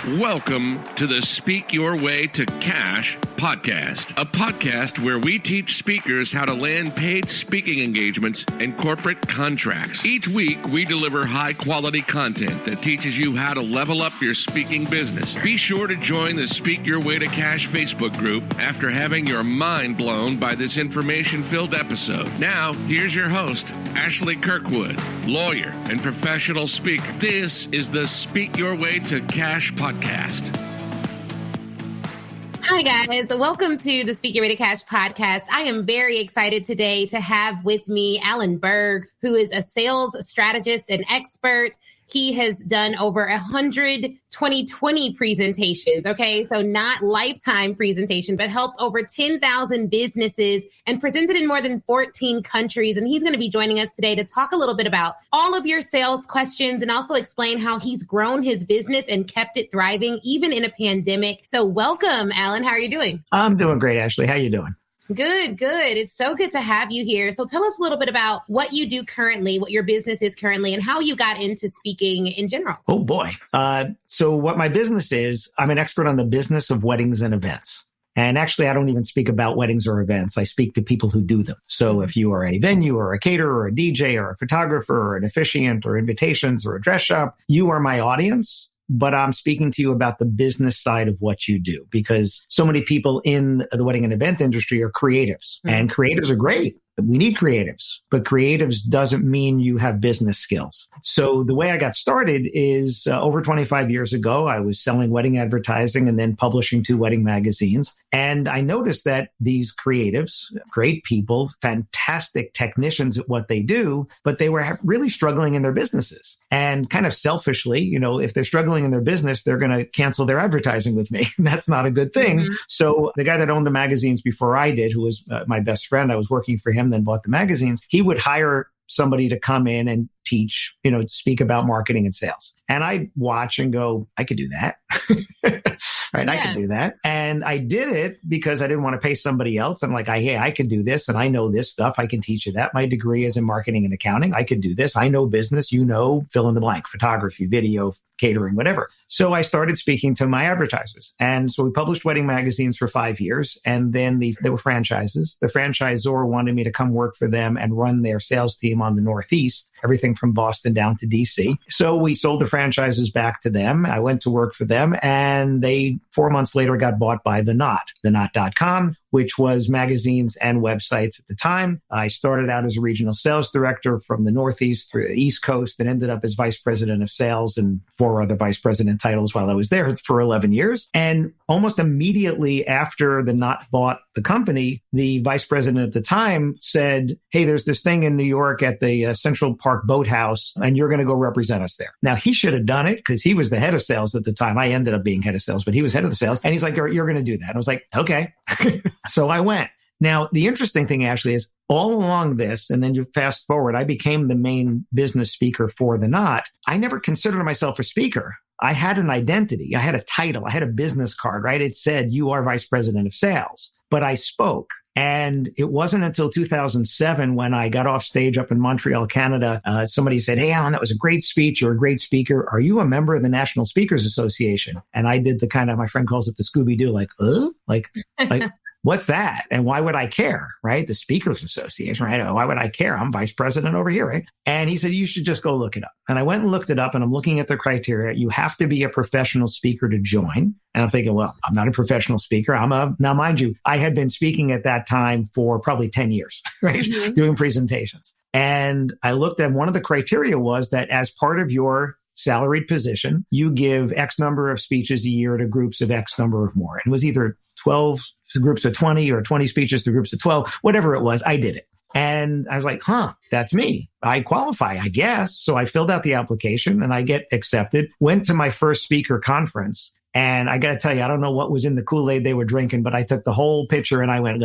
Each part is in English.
Welcome to the Speak Your Way to Cash podcast, a podcast where we teach speakers how to land paid speaking engagements and corporate contracts. Each week, we deliver high-quality content that teaches you how to level up your speaking business. Be sure to join the Speak Your Way to Cash Facebook group after having your mind blown by this information-filled episode. Now, here's your host, Ashley Kirkwood, lawyer and professional speaker. This is the Speak Your Way to Cash podcast. Hi, guys. Welcome to the Speak Your Way to Cash podcast. I am very excited today to have with me Alan Berg, who is a sales strategist and expert. He has done over 100 2020 presentations, okay? So not lifetime presentation, but helped over 10,000 businesses and presented in more than 14 countries. And he's going to be joining us today to talk a little bit about all of your sales questions and also explain how he's grown his business and kept it thriving, even in a pandemic. So welcome, Alan. How are you doing? I'm doing great, Ashley. How you doing? Good. It's so good to have you here. So tell us a little bit about what you do currently, what your business is currently, and how you got into speaking in general. Oh, boy. So what my business is, I'm an expert on the business of weddings and events. And actually, I don't even speak about weddings or events. I speak to people who do them. So if you are a venue or a caterer or a DJ or a photographer or an officiant or invitations or a dress shop, you are my audience. But I'm speaking to you about the business side of what you do, because so many people in the wedding and event industry are creatives, and creatives are great. We need creatives, but creatives doesn't mean you have business skills. So the way I got started is over 25 years ago, I was selling wedding advertising and then publishing 2 wedding magazines. And I noticed that these creatives, great people, fantastic technicians at what they do, but they were really struggling in their businesses. And kind of selfishly, if they're struggling in their business, they're going to cancel their advertising with me. That's not a good thing. Mm-hmm. So the guy that owned the magazines before I did, who was my best friend, I was working for him, then bought the magazines. He would hire somebody to come in and teach, speak about marketing and sales. And I'd watch and go, I could do that. Right. Yeah. I could do that. And I did it because I didn't want to pay somebody else. I'm like, hey, I can do this and I know this stuff. I can teach you that. My degree is in marketing and accounting. I could do this. I know business, fill in the blank, photography, video, catering, whatever. So I started speaking to my advertisers. And so we published wedding magazines for 5 years. And then there were franchises. The franchisor wanted me to come work for them and run their sales team on the Northeast, everything from Boston down to DC. So we sold the franchises back to them. I went to work for them, and they 4 months later got bought by The Knot, theknot.com, which was magazines and websites at the time. I started out as a regional sales director from the Northeast through the East Coast and ended up as vice president of sales and 4 other vice president titles while I was there for 11 years. And almost immediately after The Knot bought the company, the vice president at the time said, hey, there's this thing in New York at the Central Park Boathouse, and you're going to go represent us there. Now, he should have done it because he was the head of sales at the time. I ended up being head of sales, but he was head of the sales. And he's like, you're going to do that. And I was like, okay. So I went. Now, the interesting thing, Ashley, is all along this, and then you fast forward, I became the main business speaker for The Knot. I never considered myself a speaker. I had an identity. I had a title. I had a business card, right? It said, you are vice president of sales. But I spoke. And it wasn't until 2007 when I got off stage up in Montreal, Canada, somebody said, hey, Alan, that was a great speech. You're a great speaker. Are you a member of the National Speakers Association? And I did the kind of, my friend calls it the Scooby-Doo, like, what's that? And why would I care, right? The Speakers Association, right? Why would I care? I'm vice president over here, right? And he said, you should just go look it up. And I went and looked it up, and I'm looking at the criteria. You have to be a professional speaker to join. And I'm thinking, well, I'm not a professional speaker. Now, mind you, I had been speaking at that time for probably 10 years, right? Mm-hmm. Doing presentations. And I looked at one of the criteria was that as part of your salaried position, you give X number of speeches a year to groups of X number of more. And it was either 12 groups of 20 or 20 speeches to groups of 12, whatever it was, I did it. And I was like, that's me. I qualify, I guess. So I filled out the application and I get accepted, went to my first speaker conference. And I got to tell you, I don't know what was in the Kool-Aid they were drinking, but I took the whole picture and I went,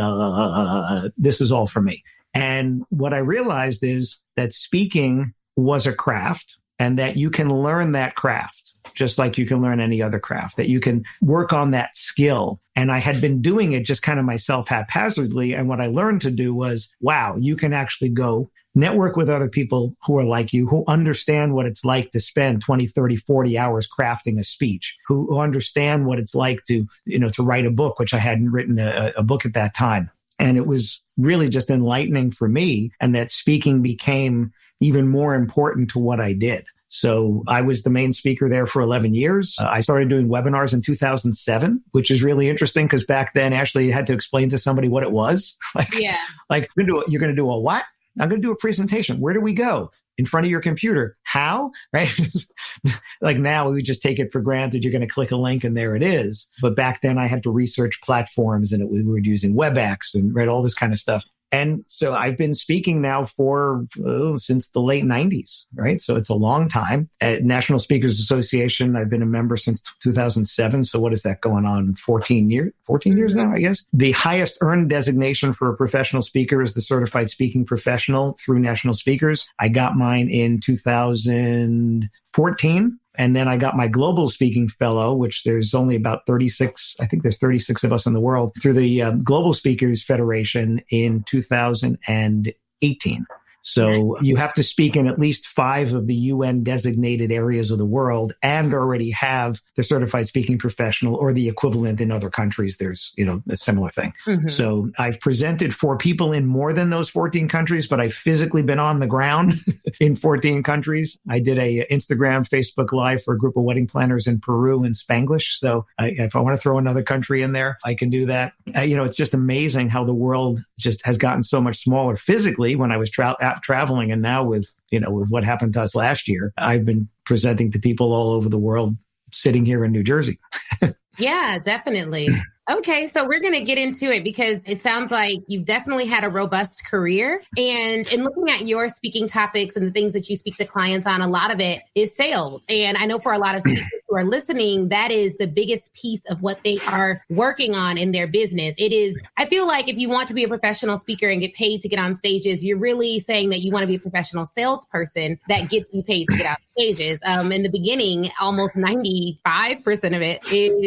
this is all for me. And what I realized is that speaking was a craft and that you can learn that craft. just like you can learn any other craft, that you can work on that skill. And I had been doing it just kind of myself haphazardly. And what I learned to do was, wow, you can actually go network with other people who are like you, who understand what it's like to spend 20, 30, 40 hours crafting a speech, who understand what it's like to, to write a book, which I hadn't written a book at that time. And it was really just enlightening for me. And that speaking became even more important to what I did. So I was the main speaker there for 11 years. I started doing webinars in 2007, which is really interesting because back then, Ashley, you had to explain to somebody what it was. Like you're going to do a what? I'm going to do a presentation. Where do we go? In front of your computer. How? Right? Like now we just take it for granted. You're going to click a link and there it is. But back then I had to research platforms and we were using WebEx and all this kind of stuff. And so I've been speaking now since the late 90s, right? So it's a long time. At National Speakers Association, I've been a member since 2007. So what is that going on? 14 years now, I guess. The highest earned designation for a professional speaker is the Certified Speaking Professional through National Speakers. I got mine in 2014. And then I got my Global Speaking Fellow, which there's only about 36, I think there's 36 of us in the world, through the Global Speakers Federation in 2018. So you have to speak in at least 5 of the UN designated areas of the world and already have the Certified Speaking Professional or the equivalent in other countries. There's, a similar thing. Mm-hmm. So I've presented for people in more than those 14 countries, but I've physically been on the ground in 14 countries. I did a Instagram, Facebook Live for a group of wedding planners in Peru in Spanglish. So if I want to throw another country in there, I can do that. It's just amazing how the world just has gotten so much smaller physically when I was traveling. And now with what happened to us last year, I've been presenting to people all over the world sitting here in New Jersey. Yeah, definitely. Okay, so we're going to get into it because it sounds like you've definitely had a robust career. And in looking at your speaking topics and the things that you speak to clients on, a lot of it is sales. And I know for a lot of speakers who are listening, that is the biggest piece of what they are working on in their business. It is, I feel like if you want to be a professional speaker and get paid to get on stages, you're really saying that you want to be a professional salesperson that gets you paid to get on stages. In the beginning, almost 95% of it is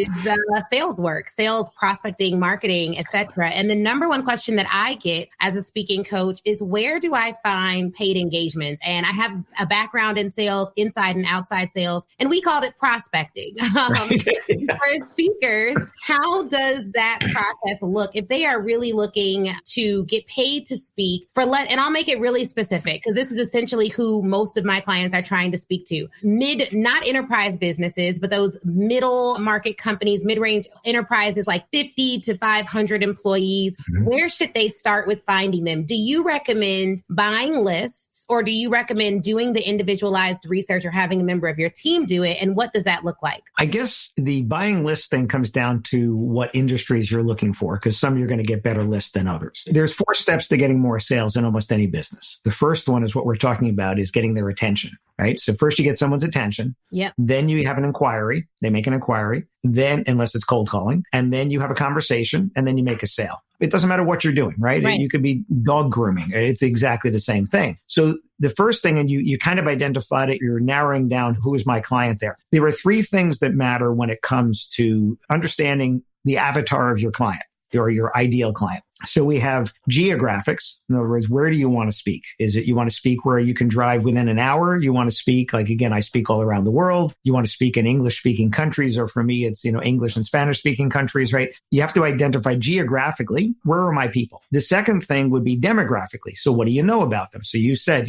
sales work, sales, prospecting, marketing, etc. And the number one question that I get as a speaking coach is, where do I find paid engagements? And I have a background in sales, inside and outside sales, and we called it prospecting. For speakers, how does that process look if they are really looking to get paid to speak and I'll make it really specific because this is essentially who most of my clients are trying to speak to. Not enterprise businesses, but those middle market companies, mid-range enterprises like 50 to 500 employees. Mm-hmm. Where should they start with finding them? Do you recommend buying lists or do you recommend doing the individualized research or having a member of your team do it? And what does that look like? I guess the buying list thing comes down to what industries you're looking for, because some you're going to get better lists than others. There's 4 steps to getting more sales in almost any business. The first one is what we're talking about, is getting their attention. Right? So first you get someone's attention. Yep. Then you have an inquiry. They make an inquiry. Then, unless it's cold calling, and then you have a conversation, and then you make a sale. It doesn't matter what you're doing, right? You could be dog grooming. It's exactly the same thing. So the first thing, and you kind of identified it, you're narrowing down who is my client there. There are 3 things that matter when it comes to understanding the avatar of your client or your ideal client. So we have geographics. In other words, where do you want to speak? Is it you want to speak where you can drive within an hour? You want to speak, like, again, I speak all around the world. You want to speak in English speaking countries, or for me, it's, English and Spanish speaking countries, right? You have to identify geographically, where are my people? The second thing would be demographically. So what do you know about them? So you said,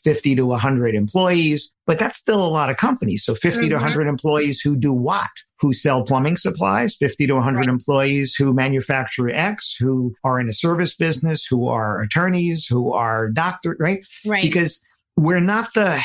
50 to 100 employees, but that's still a lot of companies. So 50 to 100 employees who do what? Who sell plumbing supplies, 50 to 100 employees who manufacture X, who are in a service business, who are attorneys, who are doctors, right? Right. Because we're not I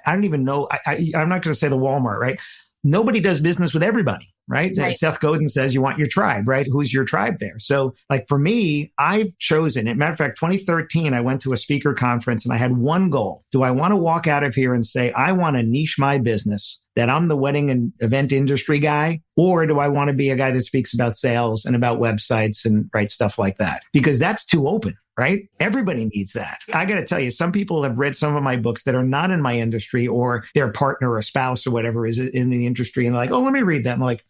don't even know, I'm not going to say the Walmart, right? Nobody does business with everybody, right? Seth Godin says you want your tribe, right? Who's your tribe there? So like for me, I've chosen, as a matter of fact, 2013, I went to a speaker conference and I had one goal. Do I want to walk out of here and say, I want to niche my business, that I'm the wedding and event industry guy? Or do I want to be a guy that speaks about sales and about websites and stuff like that? Because that's too open. right? Everybody needs that. I got to tell you, some people have read some of my books that are not in my industry, or their partner or spouse or whatever is in the industry. And they're like, oh, let me read that. I'm like,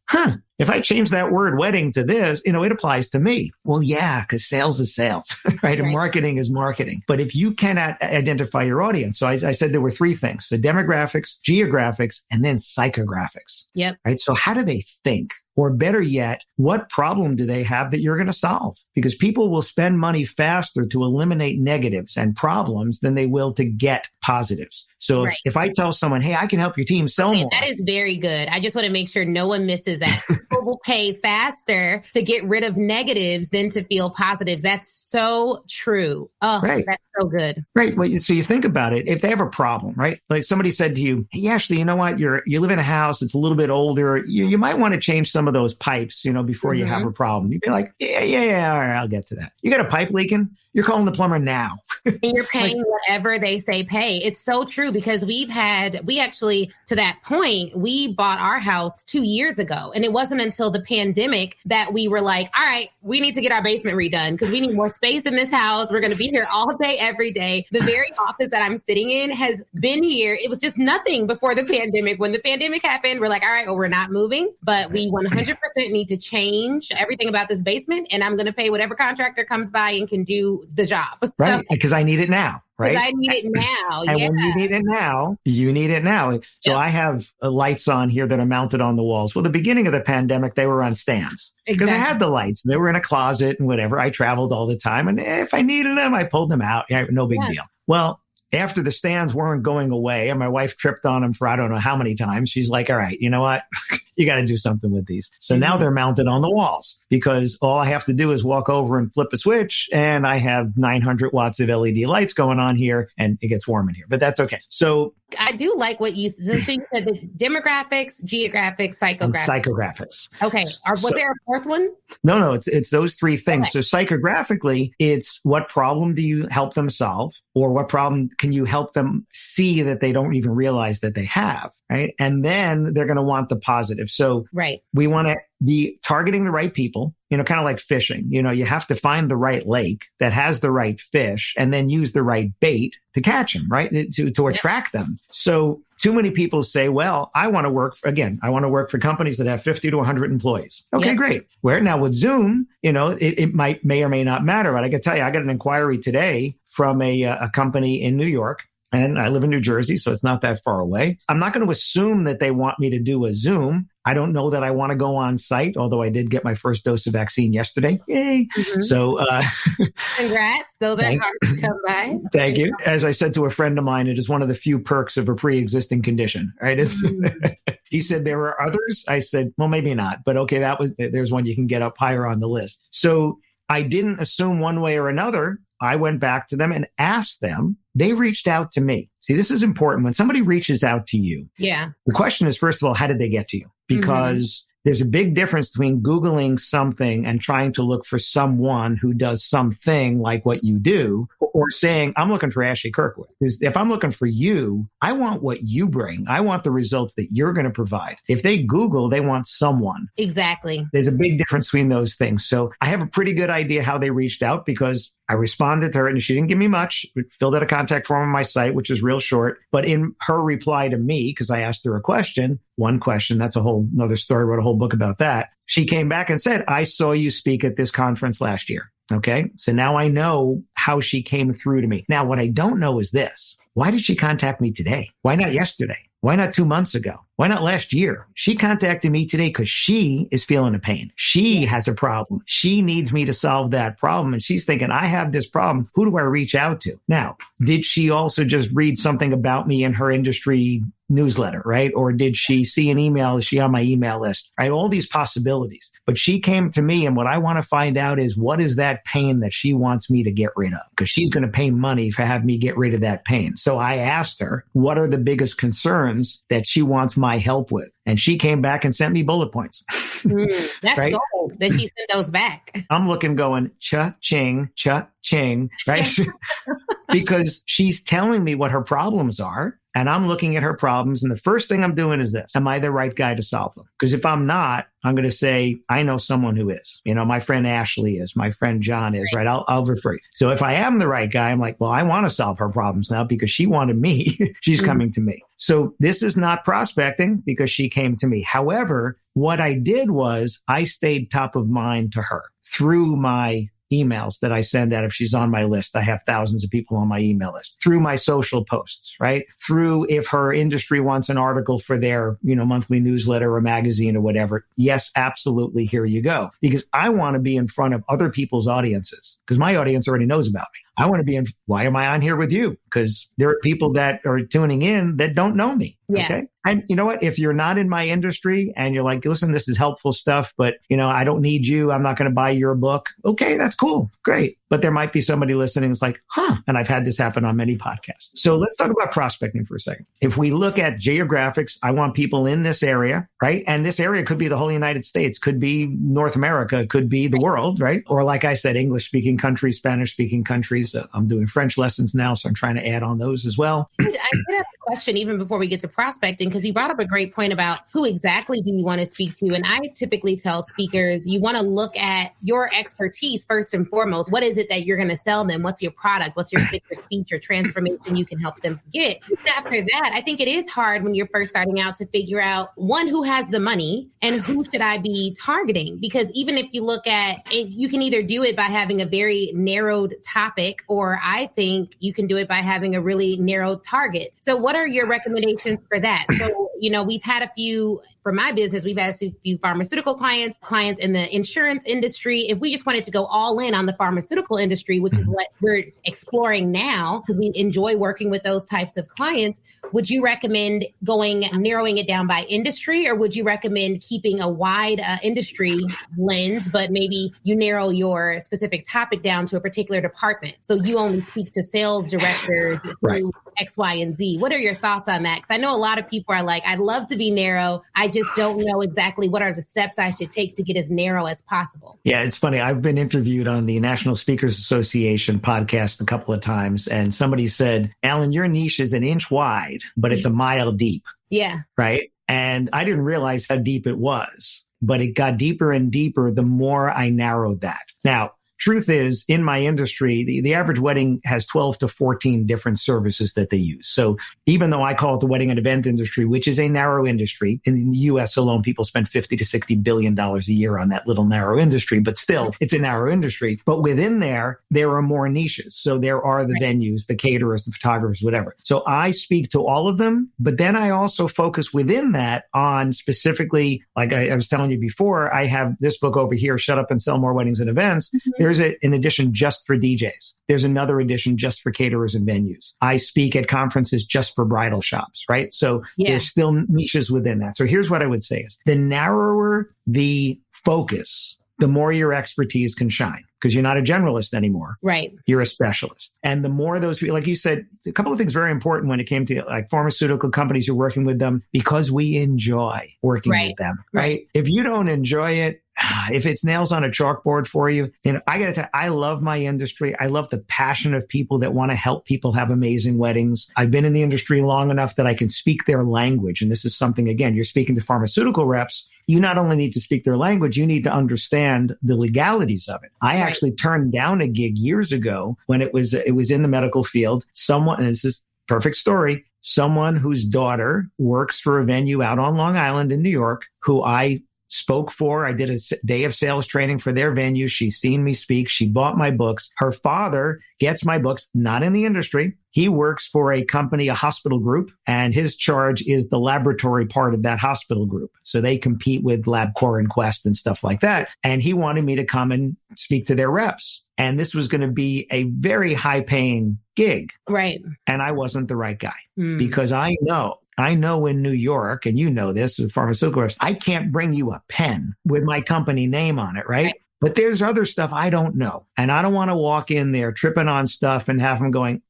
if I change that word wedding to this, it applies to me. Well, yeah, because sales is sales, right? And marketing is marketing. But if you cannot identify your audience, so I said there were three things: the demographics, geographics, and then psychographics. Yep. Right. So how do they think? Or better yet, what problem do they have that you're going to solve? Because people will spend money faster to eliminate negatives and problems than they will to get positives. So if I tell someone, hey, I can help your team sell more. That is very good. I just want to make sure no one misses that. People will pay faster to get rid of negatives than to feel positives. That's so true. Oh, that's so good. Right. Well, so you think about it. If they have a problem, right? Like somebody said to you, hey, Ashley, you know what? You live in a house that's a little bit older. You might want to change some of those pipes, before you have a problem. You'd be like, yeah, all right, I'll get to that. You got a pipe leaking? You're calling the plumber now. And you're paying whatever they say pay. It's so true, because we actually, to that point, we bought our house 2 years ago. And it wasn't until the pandemic that we were like, all right, we need to get our basement redone because we need more space in this house. We're going to be here all day, every day. The very office that I'm sitting in has been here. It was just nothing before the pandemic. When the pandemic happened, we're like, all right, well, we're not moving, but we 100% need to change everything about this basement. And I'm going to pay whatever contractor comes by and can do the job. Right. Because I need it now. Right. I need it now. And when you need it now, you need it now. So I have lights on here that are mounted on the walls. Well, the beginning of the pandemic, they were on stands because I had the lights. They were in a closet and whatever. I traveled all the time. And if I needed them, I pulled them out. No big deal. Well, after the stands weren't going away and my wife tripped on them for I don't know how many times, she's like, all right, you know what? You got to do something with these. So now they're mounted on the walls because all I have to do is walk over and flip a switch and I have 900 watts of LED lights going on here and it gets warm in here, but that's okay. So I do like what you said. So you said the demographics, geographics, psychographics. And psychographics. Okay. Was there a fourth one? No, it's those three things. Okay. So psychographically, it's what problem do you help them solve, or what problem can you help them see that they don't even realize that they have, right? And then they're going to want the positive. So we want to be targeting the right people, kind of like fishing. You have to find the right lake that has the right fish and then use the right bait to catch them, right? To attract them. So too many people say, well, I want to work for companies that have 50 to 100 employees. Okay, great. Where now with Zoom, it may or may not matter. But I can tell you, I got an inquiry today from a company in New York. And I live in New Jersey, so it's not that far away. I'm not going to assume that they want me to do a Zoom. I don't know that I want to go on site, although I did get my first dose of vaccine yesterday. Yay. Mm-hmm. So, congrats. Those are hard to come by. Thank you. As I said to a friend of mine, it is one of the few perks of a pre-existing condition, right? He said there were others. I said, well, maybe not, but okay, there's one you can get up higher on the list. So I didn't assume one way or another. I went back to them and asked them. They reached out to me. See, this is important. When somebody reaches out to you, the question is, first of all, how did they get to you? Because there's a big difference between Googling something and trying to look for someone who does something like what you do, or saying, I'm looking for Ashley Kirkwood. Because if I'm looking for you, I want what you bring. I want the results that you're going to provide. If they Google, they want someone. Exactly. There's a big difference between those things. So I have a pretty good idea how they reached out because I responded to her and she didn't give me much. We filled out a contact form on my site, which is real short. But in her reply to me, because I asked her one question, that's a whole another story, wrote a whole book about that. She came back and said, I saw you speak at this conference last year. Okay. So now I know how she came through to me. Now, what I don't know is this. Why did she contact me today? Why not yesterday? Why not 2 months ago? Why not last year? She contacted me today because she is feeling a pain. She has a problem. She needs me to solve that problem. And she's thinking, I have this problem. Who do I reach out to? Now, did she also just read something about me in her industry newsletter, right? Or did she see an email? Is she on my email list? Right? All these possibilities. But she came to me, and what I want to find out is what is that pain that she wants me to get rid of? Because she's going to pay money to have me get rid of that pain. So I asked her, what are the biggest concerns that she wants my help with? And she came back and sent me bullet points. That's right? Gold that she sent those back. I'm looking going, cha-ching, right? because she's telling me what her problems are. And I'm looking at her problems. And the first thing I'm doing is this. Am I the right guy to solve them? Because if I'm not, I'm going to say, I know someone who is. My friend Ashley is. My friend John is, right? I'll refer you. So if I am the right guy, I'm like, well, I want to solve her problems now because she wanted me. She's coming to me. So this is not prospecting because she came to me. However, what I did was I stayed top of mind to her through my emails that I send out. If she's on my list, I have thousands of people on my email list, through my social posts, right? Through if her industry wants an article for their, monthly newsletter or magazine or whatever. Yes, absolutely. Here you go. Because I want to be in front of other people's audiences because my audience already knows about me. I want to be why am I on here with you? Because there are people that are tuning in that don't know me. Yeah. Okay. And you know what? If you're not in my industry and you're like, listen, this is helpful stuff, but I don't need you. I'm not going to buy your book. Okay. That's cool. Great. But there might be somebody listening that's like, and I've had this happen on many podcasts. So let's talk about prospecting for a second. If we look at geographics, I want people in this area, right? And this area could be the whole United States, could be North America, could be the world, right? Or like I said, English speaking countries, Spanish speaking countries. I'm doing French lessons now, so I'm trying to add on those as well. I did have a question even before we get to prospecting, because you brought up a great point about who exactly do you want to speak to? And I typically tell speakers, you want to look at your expertise first and foremost. What is it that you're going to sell them? What's your product? What's your secret speech or transformation you can help them get? After that, I think it is hard when you're first starting out to figure out, one, who has the money and who should I be targeting? Because even if you look at it, you can either do it by having a very narrowed topic, or I think you can do it by having a really narrow target. So what are your recommendations for that? So, we've had a few, for my business, we've had a few pharmaceutical clients in the insurance industry. If we just wanted to go all in on the pharmaceutical industry, which is what we're exploring now, because we enjoy working with those types of clients, would you recommend narrowing it down by industry, or would you recommend keeping a wide industry lens, but maybe you narrow your specific topic down to a particular department? So you only speak to sales directors through X, Y, and Z. What are your thoughts on that? Because I know a lot of people are like, I'd love to be narrow. I just don't know exactly what are the steps I should take to get as narrow as possible. Yeah, it's funny. I've been interviewed on the National Speakers Association podcast a couple of times, and somebody said, Alan, your niche is an inch wide, but it's a mile deep. Yeah. Right. And I didn't realize how deep it was, but it got deeper and deeper the more I narrowed that. Now, truth is, in my industry, the average wedding has 12 to 14 different services that they use. So even though I call it the wedding and event industry, which is a narrow industry, in the US alone, people spend $50 to $60 billion a year on that little narrow industry, but still, it's a narrow industry. But within there are more niches. So there are the venues, the caterers, the photographers, whatever. So I speak to all of them, but then I also focus within that on specifically, like I was telling you before, I have this book over here, Shut Up and Sell More Weddings and Events. Mm-hmm. There's an edition just for DJs. There's another edition just for caterers and venues. I speak at conferences just for bridal shops, right? So there's still niches within that. So here's what I would say is the narrower the focus, the more your expertise can shine, because you're not a generalist anymore. Right. You're a specialist. And the more those people, like you said, a couple of things very important when it came to like pharmaceutical companies, you're working with them because we enjoy working with them, right? If you don't enjoy it, if it's nails on a chalkboard for you, I got to tell you, I love my industry. I love the passion of people that want to help people have amazing weddings. I've been in the industry long enough that I can speak their language. And this is something, again, you're speaking to pharmaceutical reps. You not only need to speak their language, you need to understand the legalities of it. I actually turned down a gig years ago when it was in the medical field. Someone, and this is a perfect story, someone whose daughter works for a venue out on Long Island in New York, who I spoke for. I did a day of sales training for their venue. She's seen me speak. She bought my books. Her father gets my books, not in the industry. He works for a company, a hospital group, and his charge is the laboratory part of that hospital group. So they compete with LabCorp and Quest and stuff like that. And he wanted me to come and speak to their reps. And this was going to be a very high paying gig. Right. And I wasn't the right guy because I know in New York, and you know this with pharmaceutical reps, I can't bring you a pen with my company name on it, right? But there's other stuff I don't know. And I don't want to walk in there tripping on stuff and have them going,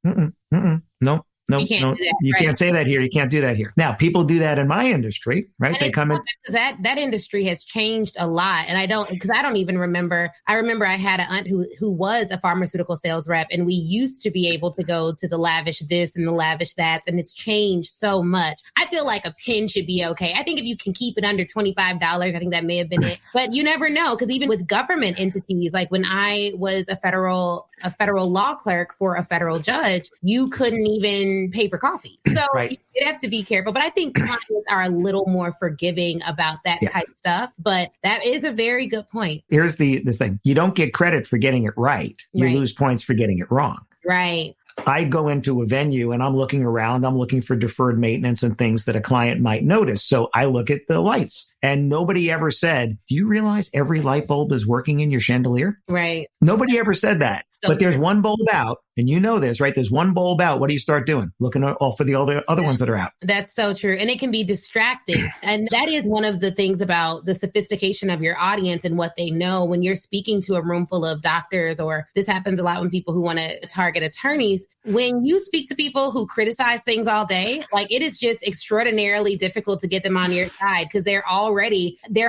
no, no, You can't no, do that, you right? can't say that here. You can't do that here. Now, people do that in my industry, right? And They come in. that industry has changed a lot. And I don't even remember. I remember I had an aunt who was a pharmaceutical sales rep, and we used to be able to go to the lavish this and the lavish that. And it's changed so much. I feel like a pin should be okay. I think if you can keep it under $25, I think that may have been it. But you never know, because even with government entities, like when I was a federal law clerk for a federal judge, you couldn't even pay for coffee. So Right. you have to be careful. But I think clients are a little more forgiving about that type of stuff. But that is a very good point. Here's the thing. You don't get credit for getting it right. You lose points for getting it wrong. Right. I go into a venue and I'm looking around. I'm looking for deferred maintenance and things that a client might notice. So I look at the lights, and nobody ever said, do you realize every light bulb is working in your chandelier? Right. Nobody ever said that. So but there's one bulb out, and you know this, right? There's one bulb out. What do you start doing? Looking for the other ones that are out. That's so true. And it can be distracting. And that is one of the things about the sophistication of your audience and what they know when you're speaking to a room full of doctors, or this happens a lot when people who want to target attorneys. When you speak to people who criticize things all day, like, it is just extraordinarily difficult to get them on your side, because they're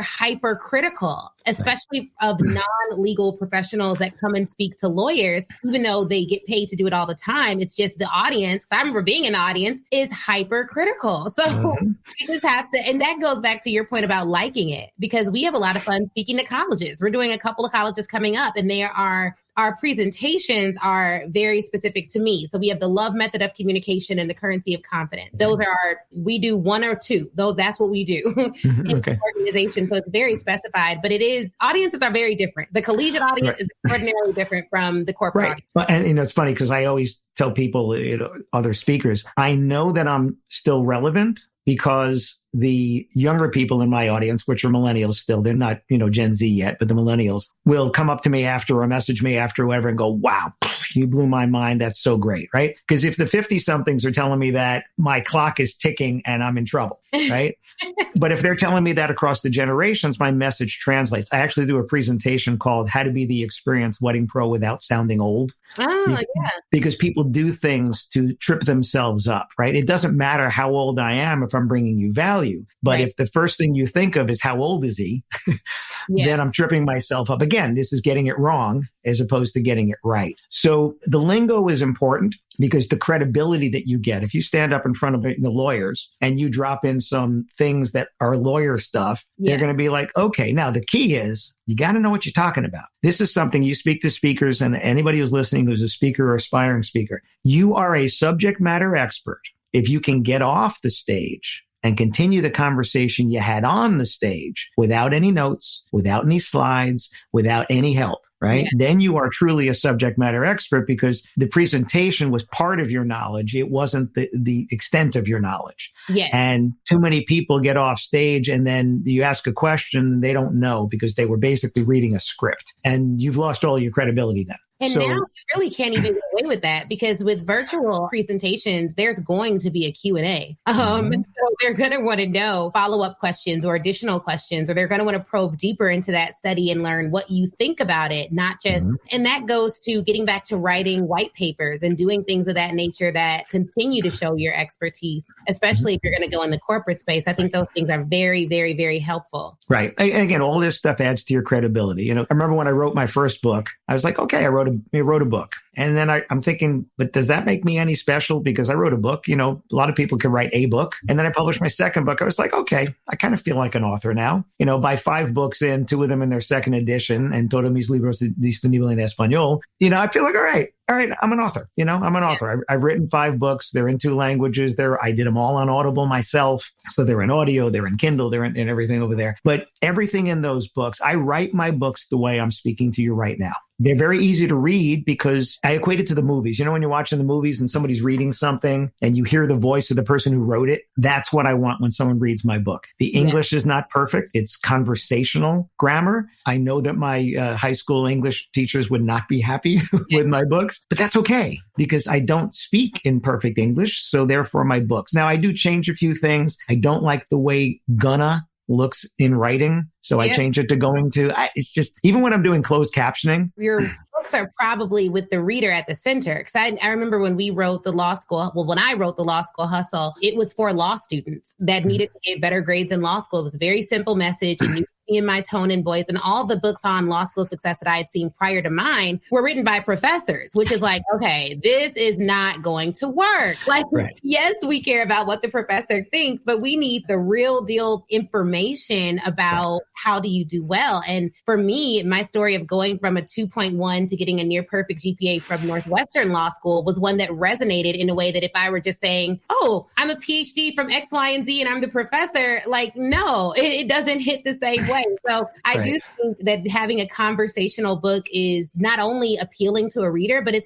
hypercritical, especially of non-legal professionals that come and speak to lawyers, even though they get paid to do it all the time. It's just the audience, 'cause I remember being in the audience, is hypercritical. So we just have to, and that goes back to your point about liking it, because we have a lot of fun speaking to colleges. We're doing a couple of colleges coming up, and our presentations are very specific to me. So we have the love method of communication and the currency of confidence. We do one or two, though that's what we do in the organization. So it's very specified, but audiences are very different. The collegiate audience is extraordinarily different from the corporate audience. But, and it's funny, because I always tell people, other speakers, I know that I'm still relevant because the younger people in my audience, which are millennials still, they're not, Gen Z yet, but the millennials will come up to me after or message me after or whatever and go, wow, you blew my mind. That's so great, right? Because if the 50 somethings are telling me that, my clock is ticking and I'm in trouble, right? But if they're telling me that across the generations, my message translates. I actually do a presentation called How to Be the Experienced Wedding Pro Without Sounding Old. Because people do things to trip themselves up, right? It doesn't matter how old I am if I'm bringing you value. But if the first thing you think of is how old is he, then I'm tripping myself up. Again, this is getting it wrong as opposed to getting it right. So the lingo is important, because the credibility that you get, if you stand up in front of the lawyers and you drop in some things that are lawyer stuff, they're going to be like, okay, now the key is you got to know what you're talking about. This is something you speak to speakers, and anybody who's listening who's a speaker or aspiring speaker, you are a subject matter expert. If you can get off the stage and continue the conversation you had on the stage without any notes, without any slides, without any help, right? Yeah. Then you are truly a subject matter expert, because the presentation was part of your knowledge. It wasn't the extent of your knowledge. Yeah. And too many people get off stage and then you ask a question and they don't know, because they were basically reading a script, and you've lost all your credibility then. And now you really can't even get away with that, because with virtual presentations, there's going to be a Q&A. So they're going to want to know follow-up questions or additional questions, or they're going to want to probe deeper into that study and learn what you think about it, not just, and that goes to getting back to writing white papers and doing things of that nature that continue to show your expertise, especially if you're going to go in the corporate space. I think those things are very, very, very helpful. Right. And again, all this stuff adds to your credibility. I remember when I wrote my first book, I was like, okay, I wrote a book. And then I'm thinking, but does that make me any special? Because I wrote a book, a lot of people can write a book. And then I published my second book. I was like, okay, I kind of feel like an author now. By 5 books in, 2 of them in their second edition, and todos mis libros disponibles en español, I feel like, all right, I'm an author. I'm an author. I've written 5 books. They're in 2 languages. I did them all on Audible myself. So they're in audio, they're in Kindle, they're in everything over there. But everything in those books, I write my books the way I'm speaking to you right now. They're very easy to read, because I equate it to the movies. When you're watching the movies and somebody's reading something and you hear the voice of the person who wrote it, that's what I want when someone reads my book. The English is not perfect. It's conversational grammar. I know that my high school English teachers would not be happy with my books, but that's okay, because I don't speak in perfect English. So therefore my books. Now I do change a few things. I don't like the way gonna looks in writing. So I change it to going to, it's just, even when I'm doing closed captioning. Your book books are probably with the reader at the center. Because I remember when we wrote the law school, when I wrote the Law School Hustle, it was for law students that needed to get better grades in law school. It was a very simple message. And in my tone and voice, and all the books on law school success that I had seen prior to mine were written by professors, which is like, okay, this is not going to work. Like, yes, we care about what the professor thinks, but we need the real deal information about how do you do well. And for me, my story of going from a 2.1 to getting a near perfect GPA from Northwestern Law School was one that resonated in a way that if I were just saying, oh, I'm a PhD from X, Y, and Z, and I'm the professor, like, no, it doesn't hit the same way. So I do think that having a conversational book is not only appealing to a reader, but it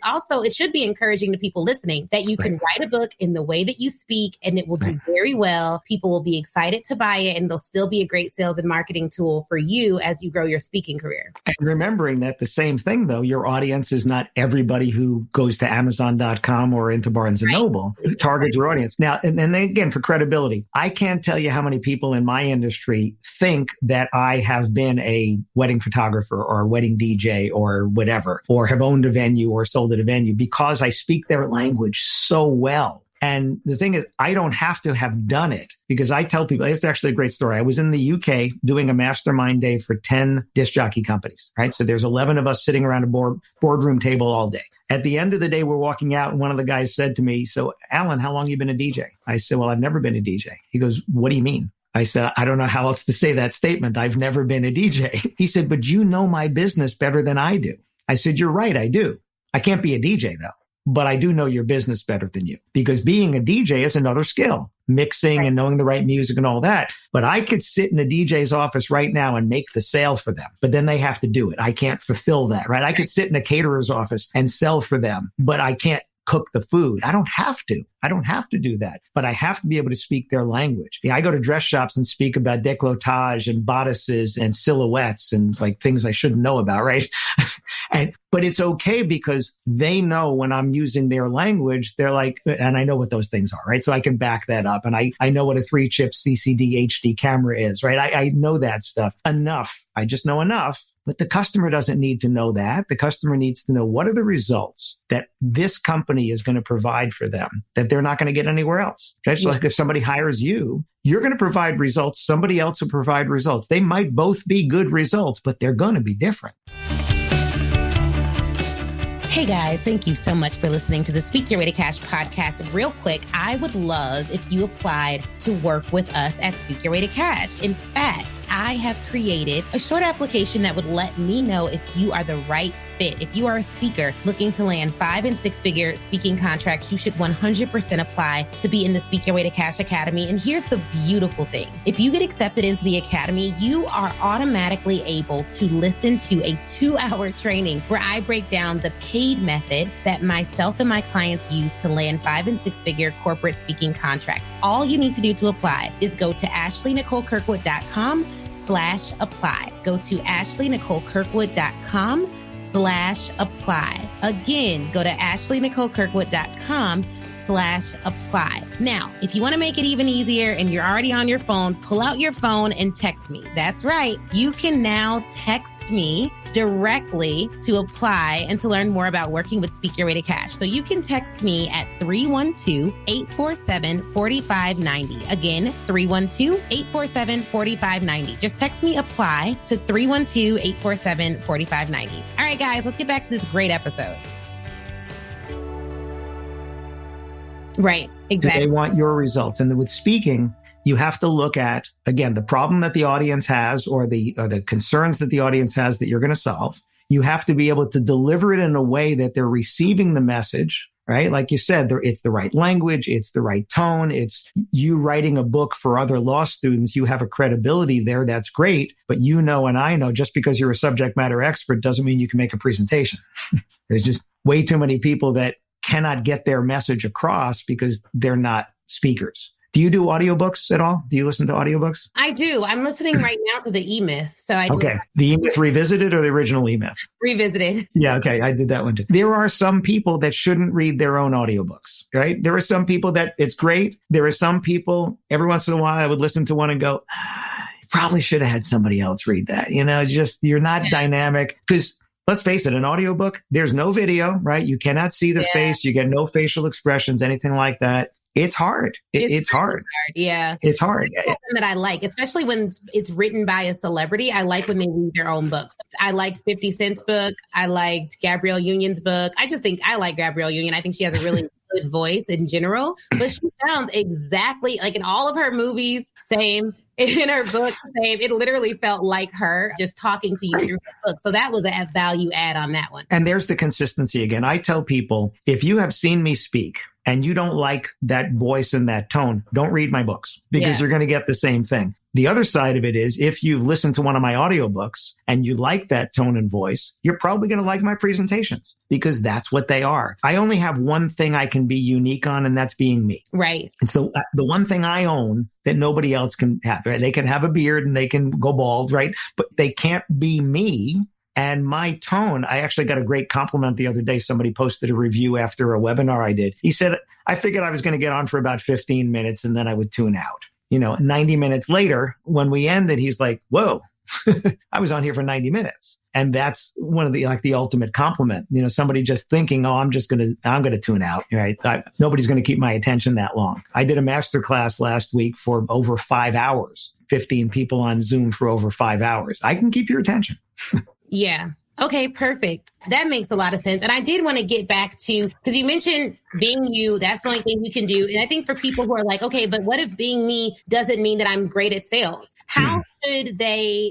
should be encouraging to people listening that you can write a book in the way that you speak and it will do very well. People will be excited to buy it and it'll still be a great sales and marketing tool for you as you grow your speaking career. And remembering that the same thing, though, your audience is not everybody who goes to Amazon.com or into Barnes & Noble. Target your audience. Now, and then again, for credibility, I can't tell you how many people in my industry think that I have been a wedding photographer or a wedding DJ or whatever, or have owned a venue or sold at a venue because I speak their language so well. And the thing is, I don't have to have done it because I tell people, it's actually a great story. I was in the UK doing a mastermind day for 10 disc jockey companies, right? So there's 11 of us sitting around a boardroom table all day. At the end of the day, we're walking out and one of the guys said to me, so Alan, how long have you been a DJ? I said, well, I've never been a DJ. He goes, what do you mean? I said, I don't know how else to say that statement. I've never been a DJ. He said, but you know my business better than I do. I said, you're right, I do. I can't be a DJ though, but I do know your business better than you because being a DJ is another skill, mixing and knowing the right music and all that. But I could sit in a DJ's office right now and make the sale for them, but then they have to do it. I can't fulfill that, right? I could sit in a caterer's office and sell for them, but I can't cook the food. I don't have to. I don't have to do that, but I have to be able to speak their language. Yeah, I go to dress shops and speak about décolletage and bodices and silhouettes and like things I shouldn't know about, right? But it's okay because they know when I'm using their language, they're like, and I know what those things are, right? So I can back that up. And I know what a 3-chip CCD HD camera is, right? I know that stuff enough. I just know enough. But the customer doesn't need to know that. The customer needs to know what are the results that this company is going to provide for them that they're not going to get anywhere else. Right? So like if somebody hires you, you're going to provide results. Somebody else will provide results. They might both be good results, but they're going to be different. Hey guys, thank you so much for listening to the Speak Your Way to Cash podcast. Real quick, I would love if you applied to work with us at Speak Your Way to Cash. In fact, I have created a short application that would let me know if you are the right fit. If you are a speaker looking to land 5- and 6-figure speaking contracts, you should 100% apply to be in the Speak Your Way to Cash Academy. And here's the beautiful thing. If you get accepted into the Academy, you are automatically able to listen to a 2-hour training where I break down the paid method that myself and my clients use to land 5- and 6-figure corporate speaking contracts. All you need to do to apply is go to AshleyNicoleKirkwood.com/apply. Go to AshleyNicoleKirkwood.com/apply. Again, go to AshleyNicoleKirkwood.com/apply. Now, if you want to make it even easier and you're already on your phone, pull out your phone and text me. That's right. You can now text me directly to apply and to learn more about working with Speak Your Way to Cash. So you can text me at 312-847-4590. Again, 312-847-4590. Just text me apply to 312-847-4590. All right, guys, let's get back to this great episode. Right, exactly. They want your results. And with speaking, you have to look at, again, the problem that the audience has or the concerns that the audience has that you're going to solve. You have to be able to deliver it in a way that they're receiving the message, right? Like you said, it's the right language, it's the right tone, it's you writing a book for other law students. You have a credibility there. That's great. But you know, and I know, just because you're a subject matter expert doesn't mean you can make a presentation. There's just way too many people that cannot get their message across because they're not speakers. Do you do audiobooks at all? Do you listen to audiobooks? I do. I'm listening right now to the E-Myth. So Okay. The E-Myth Revisited or the original E-Myth? Revisited. Yeah. Okay. I did that one too. There are some people that shouldn't read their own audiobooks, right? There are some people that it's great. There are some people, every once in a while, I would listen to one and go, you probably should have had somebody else read that. You know, just, you're not dynamic because let's face it, an audiobook, there's no video, right? You cannot see the face. You get no facial expressions, anything like that. It's hard. It's hard. Yeah. It's hard. It's something that I like, especially when it's written by a celebrity. I like when they read their own books. I liked 50 Cent's book. I liked Gabrielle Union's book. I just think I like Gabrielle Union. I think she has a really good voice in general, but she sounds exactly like in all of her movies, same. In her book, same. It literally felt like her just talking to you through her book. So that was a value add on that one. And there's the consistency again. I tell people, if you have seen me speak and you don't like that voice and that tone, don't read my books because you're going to get the same thing. The other side of it is if you've listened to one of my audiobooks and you like that tone and voice, you're probably going to like my presentations because that's what they are. I only have one thing I can be unique on, and that's being me. Right. It's the one thing I own that nobody else can have. Right? They can have a beard and they can go bald, right? But they can't be me. And my tone, I actually got a great compliment the other day. Somebody posted a review after a webinar I did. He said, I figured I was going to get on for about 15 minutes and then I would tune out. 90 minutes later, when we ended, he's like, whoa, I was on here for 90 minutes. And that's one of the ultimate compliment. Somebody just thinking, oh, I'm going to tune out, right? Nobody's going to keep my attention that long. I did a masterclass last week for over 5 hours, 15 people on Zoom for over 5 hours. I can keep your attention. Yeah. Okay, perfect. That makes a lot of sense. And I did want to get back to, because you mentioned being you, that's the only thing you can do. And I think for people who are like, okay, but what if being me doesn't mean that I'm great at sales? How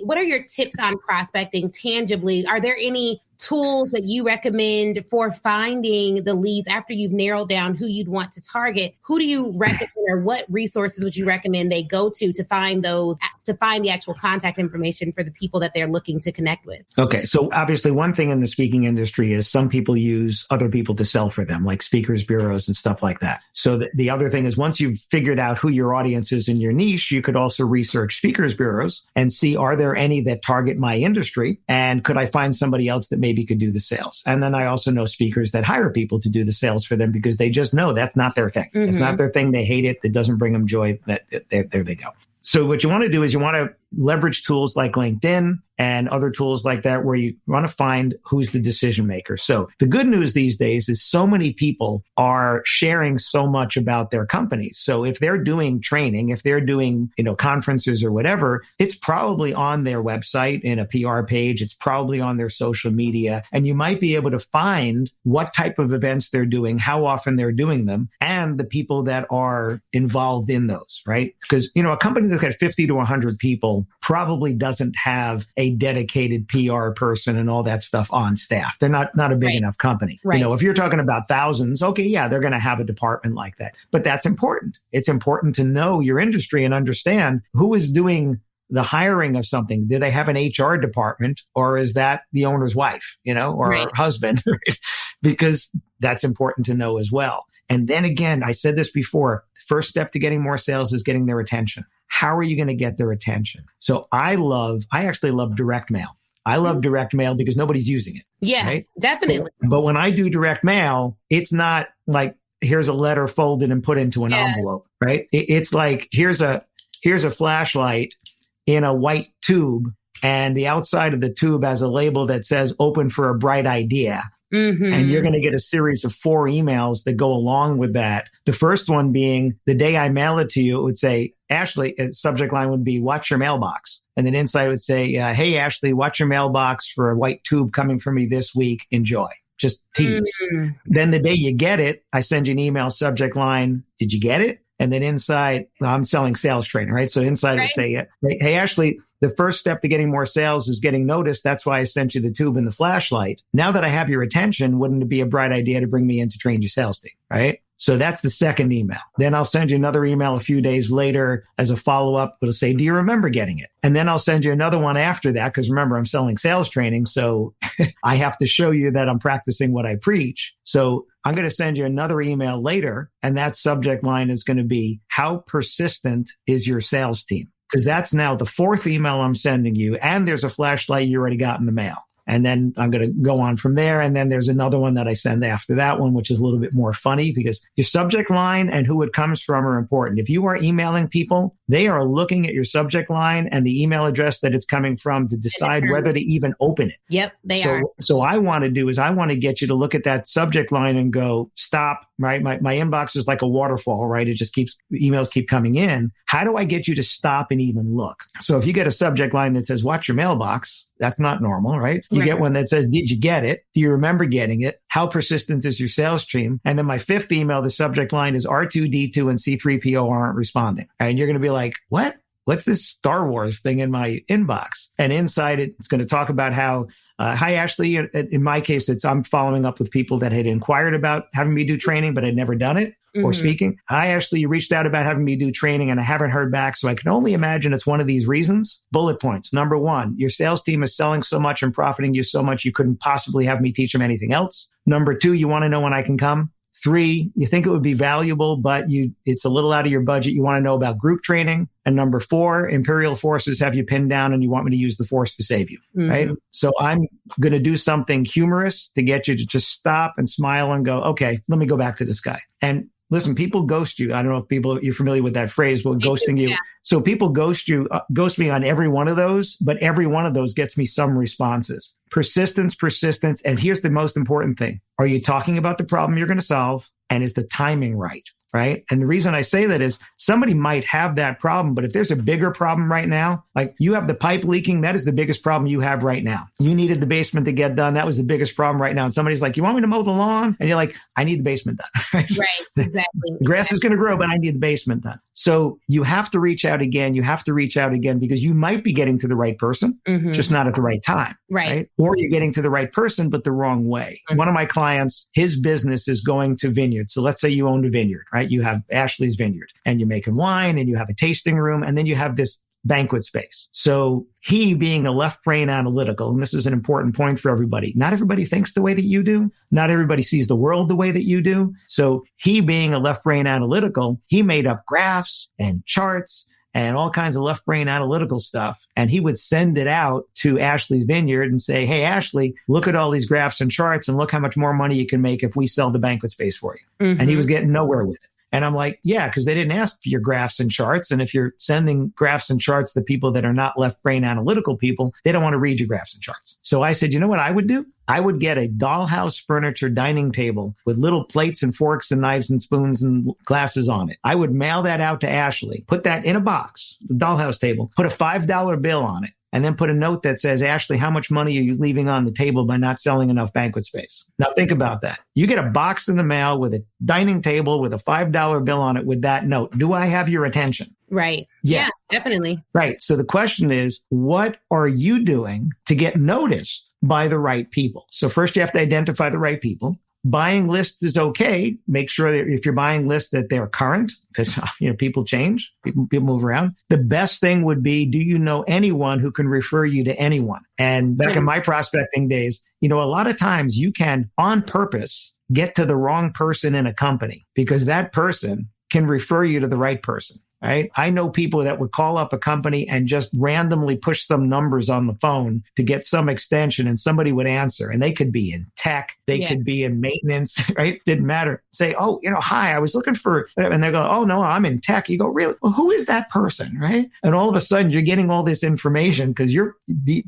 what are your tips on prospecting tangibly? Are there any tools that you recommend for finding the leads after you've narrowed down who you'd want to target? Who do you recommend, or what resources would you recommend they go to find the actual contact information for the people that they're looking to connect with? Okay. So obviously one thing in the speaking industry is some people use other people to sell for them, like speakers bureaus and stuff like that. So the other thing is once you've figured out who your audience is in your niche, you could also research speakers bureaus and see, are there any that target my industry? And could I find somebody else that maybe could do the sales? And then I also know speakers that hire people to do the sales for them because they just know that's not their thing. Mm-hmm. It's not their thing. They hate it. That doesn't bring them joy. There they go. So what you want to do is you want to leverage tools like LinkedIn and other tools like that where you want to find who's the decision maker. So the good news these days is so many people are sharing so much about their companies. So if they're doing training, if they're doing, conferences or whatever, it's probably on their website in a PR page. It's probably on their social media. And you might be able to find what type of events they're doing, how often they're doing them, and the people that are involved in those, right? Because, a company that's got 50 to 100 people probably doesn't have a dedicated PR person and all that stuff on staff. They're not a big enough company. Right. If you're talking about thousands, okay, yeah, they're going to have a department like that. But that's important. It's important to know your industry and understand who is doing the hiring of something. Do they have an HR department, or is that the owner's wife, or her husband? Right? Because that's important to know as well. And then again, I said this before, the first step to getting more sales is getting their attention. How are you going to get their attention? So I actually love direct mail. I love direct mail because nobody's using it. Yeah, right? Definitely. But when I do direct mail, it's not like here's a letter folded and put into an envelope, right? It's like here's a flashlight in a white tube, and the outside of the tube has a label that says "Open for a bright idea." Mm-hmm. And you're going to get a series of 4 emails that go along with that. The first one being the day I mail it to you, it would say, Ashley, subject line would be, watch your mailbox. And then inside it would say, hey, Ashley, watch your mailbox for a white tube coming from me this week. Enjoy. Just tease. Mm-hmm. Then the day you get it, I send you an email, subject line, did you get it? And then inside, I'm selling sales training, right? So inside it would say, hey, Ashley, the first step to getting more sales is getting noticed. That's why I sent you the tube and the flashlight. Now that I have your attention, wouldn't it be a bright idea to bring me in to train your sales team, right? So that's the second email. Then I'll send you another email a few days later as a follow-up. It'll say, do you remember getting it? And then I'll send you another one after that, because remember, I'm selling sales training. So I have to show you that I'm practicing what I preach. So I'm going to send you another email later, and that subject line is going to be, how persistent is your sales team? Because that's now the 4th email I'm sending you, and there's a flashlight you already got in the mail. And then I'm going to go on from there. And then there's another one that I send after that one, which is a little bit more funny because your subject line and who it comes from are important. If you are emailing people, they are looking at your subject line and the email address that it's coming from to decide whether to even open it. Yep, they are. So I want to do is I want to get you to look at that subject line and go, stop, right? My inbox is like a waterfall, right? It just emails keep coming in. How do I get you to stop and even look? So if you get a subject line that says, watch your mailbox, that's not normal, right? You get one that says, did you get it? Do you remember getting it? How persistent is your sales team? And then my fifth email, the subject line is R2, D2, and C3PO aren't responding. And you're going to be like, what? What's this Star Wars thing in my inbox? And inside it's going to talk about how, hi, Ashley. In my case, I'm following up with people that had inquired about having me do training, but had never done it or speaking. Hi, Ashley. You reached out about having me do training and I haven't heard back. So I can only imagine it's one of these reasons. Bullet points. Number one, your sales team is selling so much and profiting you so much, you couldn't possibly have me teach them anything else. Number two, you want to know when I can come. 3, you think it would be valuable, but it's a little out of your budget. You want to know about group training. And number 4, Imperial forces have you pinned down and you want me to use the force to save you, right? So I'm going to do something humorous to get you to just stop and smile and go, okay, let me go back to this guy. And listen, people ghost you. I don't know if you're familiar with that phrase, but ghosting you. So people ghost me on every one of those, but every one of those gets me some responses. Persistence. And here's the most important thing. Are you talking about the problem you're going to solve? And is the timing right? Right. And the reason I say that is somebody might have that problem, but if there's a bigger problem right now, like you have the pipe leaking, that is the biggest problem you have right now. You needed the basement to get done. That was the biggest problem right now. And somebody's like, you want me to mow the lawn? And you're like, I need the basement done. Right. Exactly. The grass is going to grow, but I need the basement done. So you have to reach out again. Because you might be getting to the right person, just not at the right time. Right. Or you're getting to the right person, but the wrong way. One of my clients, his business is going to vineyards. So let's say you owned a vineyard, right? You have Ashley's Vineyard and you're making wine and you have a tasting room and then you have this banquet space. So he being a left brain analytical, and this is an important point for everybody. Not everybody thinks the way that you do. Not everybody sees the world the way that you do. So he being a left brain analytical, he made up graphs and charts and all kinds of left brain analytical stuff. And he would send it out to Ashley's Vineyard and say, hey, Ashley, look at all these graphs and charts and look how much more money you can make if we sell the banquet space for you. And he was getting nowhere with it. And I'm like, yeah, because they didn't ask for your graphs and charts. And if you're sending graphs and charts to people that are not left brain analytical people, they don't want to read your graphs and charts. So I said, you know what I would do? I would get a dollhouse furniture dining table with little plates and forks and knives and spoons and glasses on it. I would mail that out to Ashley, put that in a box, the dollhouse table, put a $5 bill on it. And then put a note that says, Ashley, how much money are you leaving on the table by not selling enough banquet space? Now think about that. You get a box in the mail with a dining table with a $5 bill on it with that note. Do I have your attention? Right. Yeah, definitely. Right. So the question is, what are you doing to get noticed by the right people? So first you have to identify the right people. Buying lists is okay. Make sure that if you're buying lists that they're current, because people change, people move around. The best thing would be, do you know anyone who can refer you to anyone? And back in my prospecting days, a lot of times you can on purpose get to the wrong person in a company because that person can refer you to the right person. Right? I know people that would call up a company and just randomly push some numbers on the phone to get some extension and somebody would answer and they could be in tech. They could be in maintenance, right? Didn't matter. Say, hi, I was looking for, and they go, oh no, I'm in tech. You go, really? Well, who is that person? Right? And all of a sudden you're getting all this information because you're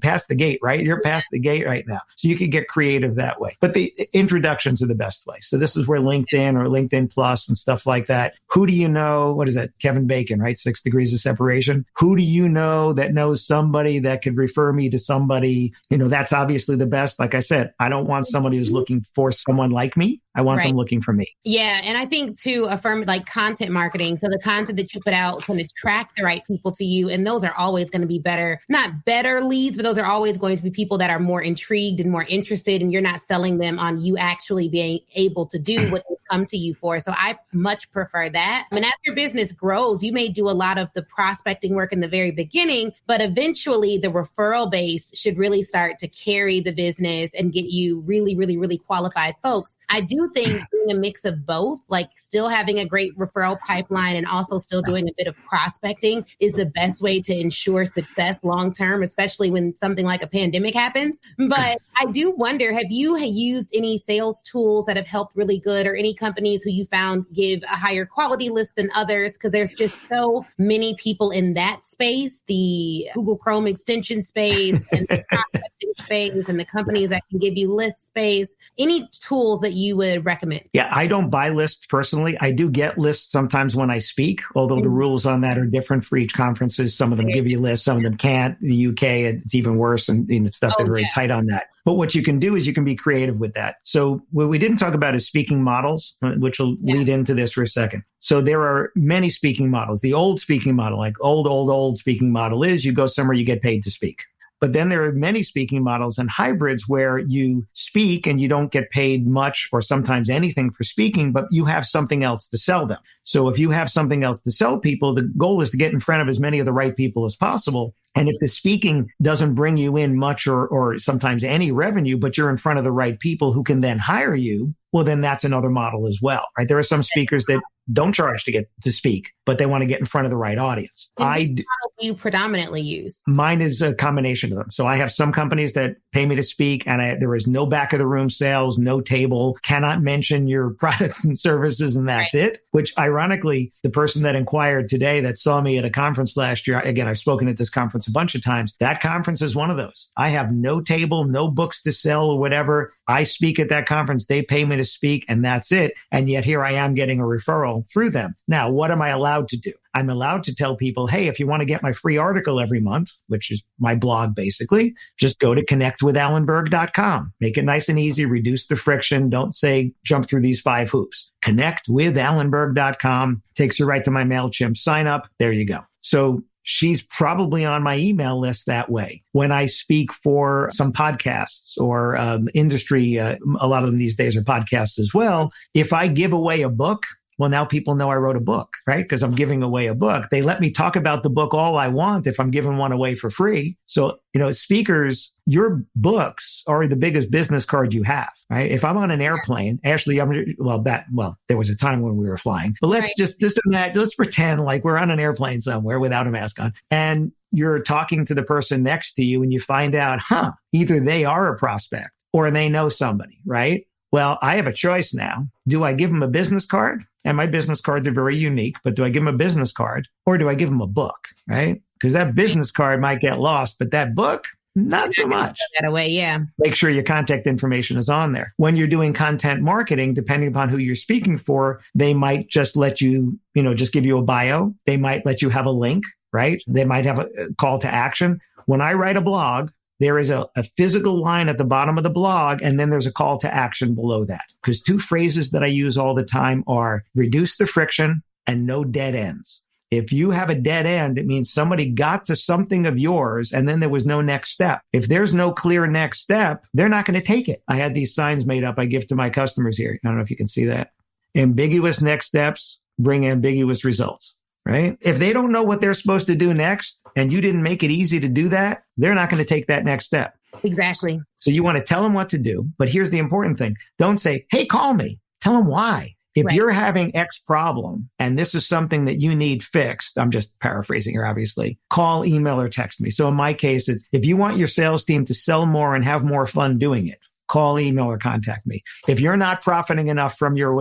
past the gate, right? You're past the gate right now. So you can get creative that way. But the introductions are the best way. So this is where LinkedIn or LinkedIn Plus and stuff like that. Who do you know? What is that? Kevin Bacon, right? 6 degrees of separation. Who do you know that knows somebody that could refer me to somebody? That's obviously the best. Like I said, I don't want somebody who's looking for someone like me. I want them looking for me. Yeah. And I think to affirm like content marketing. So the content that you put out can attract the right people to you. And those are always going to be not better leads, but those are always going to be people that are more intrigued and more interested. And you're not selling them on you actually being able to do what they come to you for. So I much prefer that. And as your business grows, you may do a lot of the prospecting work in the very beginning, but eventually the referral base should really start to carry the business and get you really, really, really qualified folks. I do think doing a mix of both, like still having a great referral pipeline and also still doing a bit of prospecting, is the best way to ensure success long term, especially when something like a pandemic happens. But I do wonder, have you used any sales tools that have helped really good, or any companies who you found give a higher quality list than others? Because there's just so many people in that space, the Google Chrome extension space and the prospecting space and the companies that can give you list space. Any tools that you would recommend? Yeah, I don't buy lists personally. I do get lists sometimes when I speak, although the rules on that are different for each conferences. Some of them give you lists, some of them can't. The UK, it's even worse, and stuff they're very tight on that. But what you can do is you can be creative with that. So what we didn't talk about is speaking models, which will lead into this for a second. So there are many speaking models. The old speaking model, like old speaking model, is you go somewhere, you get paid to speak. But then there are many speaking models and hybrids where you speak and you don't get paid much or sometimes anything for speaking, but you have something else to sell them. So if you have something else to sell people, the goal is to get in front of as many of the right people as possible. And if the speaking doesn't bring you in much or sometimes any revenue, but you're in front of the right people who can then hire you, well, then that's another model as well, right? There are some speakers that don't charge to get to speak, but they want to get in front of the right audience. Which model do you predominantly use? Mine is a combination of them. So I have some companies that pay me to speak, and there is no back of the room sales, no table, cannot mention your products and services, and that's it. Which ironically, the person that inquired today that saw me at a conference last year, again, I've spoken at this conference a bunch of times. That conference is one of those. I have no table, no books to sell or whatever. I speak at that conference. They pay me to speak, and that's it. And yet here I am getting a referral through them. Now, what am I allowed to do? I'm allowed to tell people, hey, if you want to get my free article every month, which is my blog basically, just go to connectwithalanberg.com. Make it nice and easy, reduce the friction. Don't say jump through these 5 hoops. Connectwithalanberg.com takes you right to my MailChimp sign up. There you go. So she's probably on my email list that way. When I speak for some podcasts or industry, a lot of them these days are podcasts as well. If I give away a book, well, now people know I wrote a book, right? Because I'm giving away a book. They let me talk about the book all I want if I'm giving one away for free. So, speakers, your books are the biggest business card you have, right? If I'm on an airplane, actually, there was a time when we were flying, but let's let's pretend like we're on an airplane somewhere without a mask on, and you're talking to the person next to you and you find out, either they are a prospect or they know somebody, right? Well, I have a choice now. Do I give them a business card? And my business cards are very unique, but do I give them a business card or do I give them a book, right? Because that business card might get lost, but that book, not so much. That away, yeah. Make sure your contact information is on there. When you're doing content marketing, depending upon who you're speaking for, they might just let you, just give you a bio. They might let you have a link, right? They might have a call to action. When I write a blog, there is a physical line at the bottom of the blog, and then there's a call to action below that. Because 2 phrases that I use all the time are reduce the friction and no dead ends. If you have a dead end, it means somebody got to something of yours and then there was no next step. If there's no clear next step, they're not going to take it. I had these signs made up I give to my customers here. I don't know if you can see that. Ambiguous next steps bring ambiguous results. Right? If they don't know what they're supposed to do next and you didn't make it easy to do that, they're not going to take that next step. Exactly. So you want to tell them what to do. But here's the important thing. Don't say, hey, call me. Tell them why. If you're having X problem and this is something that you need fixed, I'm just paraphrasing here, obviously, call, email, or text me. So in my case, it's if you want your sales team to sell more and have more fun doing it, call, email, or contact me. If you're not profiting enough from your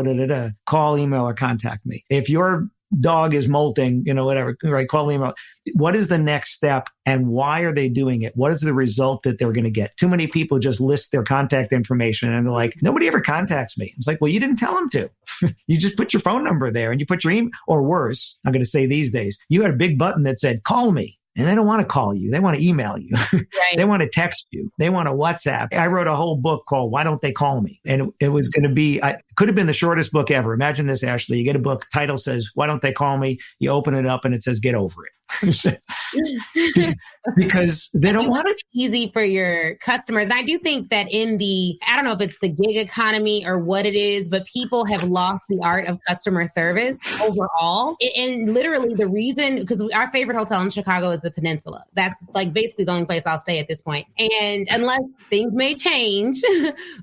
call, email, or contact me. If your dog is molting, whatever, right? Call, email. What is the next step and why are they doing it? What is the result that they're going to get? Too many people just list their contact information and they're like, nobody ever contacts me. It's like, well, you didn't tell them to. You just put your phone number there and you put your email, or worse, I'm going to say these days, you had a big button that said, call me. And they don't want to call you. They want to email you. Right. They want to text you. They want to WhatsApp. I wrote a whole book called Why Don't They Call Me? And it was going to be, could have been the shortest book ever. Imagine this, Ashley. You get a book, title says, Why Don't They Call Me? You open it up and it says, get over it. because they don't want it. Easy for your customers. And I do think that I don't know if it's the gig economy or what it is, but people have lost the art of customer service overall. And literally the reason, because our favorite hotel in Chicago is the Peninsula. That's like basically the only place I'll stay at this point. And unless things may change,